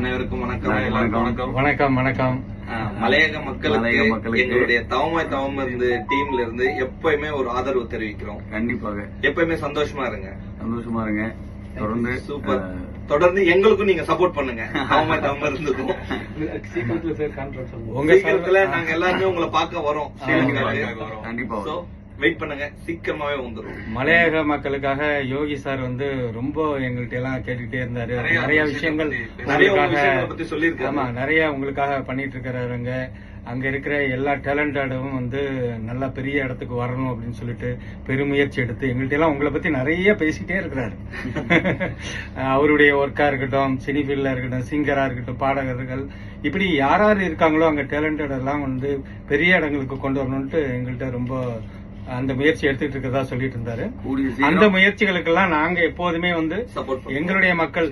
அனைவருக்கும் வணக்கம். வணக்கம். மலையக மக்களுக்கு எங்களுடைய தவம் இருந்து டீம்ல இருந்து எப்பயுமே ஒரு ஆதரவு தெரிவிக்கிறோம். கண்டிப்பாக எப்பயுமே சந்தோஷமா இருங்க. தொடர்ந்து சூப்பர். தொடர்ந்து எங்களுக்கும் நீங்க சப்போர்ட் பண்ணுங்க. தவம் இருந்ததும் சீக்கிரத்துல நாங்க எல்லாருமே உங்களை பார்க்க வரோம். கண்டிப்பா வெயிட் பண்ணுங்க, சீக்கிரமாவே வந்துடும். மலையக மக்களுக்காக யோகி சார் ரொம்ப எங்கள்கிட்ட எல்லாம் கேட்டுக்கிட்டே இருந்தாரு. நிறைய விஷயங்கள் பத்தி சொல்லியிருக்காரு. ஆமா, நிறைய உங்களுக்காக பண்ணிட்டு இருக்கிறாருங்க. அங்க இருக்கிற எல்லா டேலண்டடும் நல்லா பெரிய இடத்துக்கு வரணும் அப்படின்னு சொல்லிட்டு பெருமுயற்சி எடுத்து எங்கள்கிட்ட எல்லாம் உங்களை பத்தி நிறைய பேசிட்டே இருக்கிறாரு. அவருடைய ஒர்க்கா இருக்கட்டும், சினி ஃபீல்ட்ல இருக்கட்டும், சிங்கரா இருக்கட்டும், பாடகர்கள், இப்படி யார் இருக்காங்களோ அங்க டேலண்டட் எல்லாம் பெரிய இடங்களுக்கு கொண்டு வரணும்ட்டு எங்கள்கிட்ட ரொம்ப அந்த முயற்சி எடுத்துட்டு இருக்கிறதா சொல்லிட்டு இருந்தாரு. அந்த முயற்சிகளுக்கெல்லாம் நாங்க எப்போதுமே எங்களுடைய மக்கள்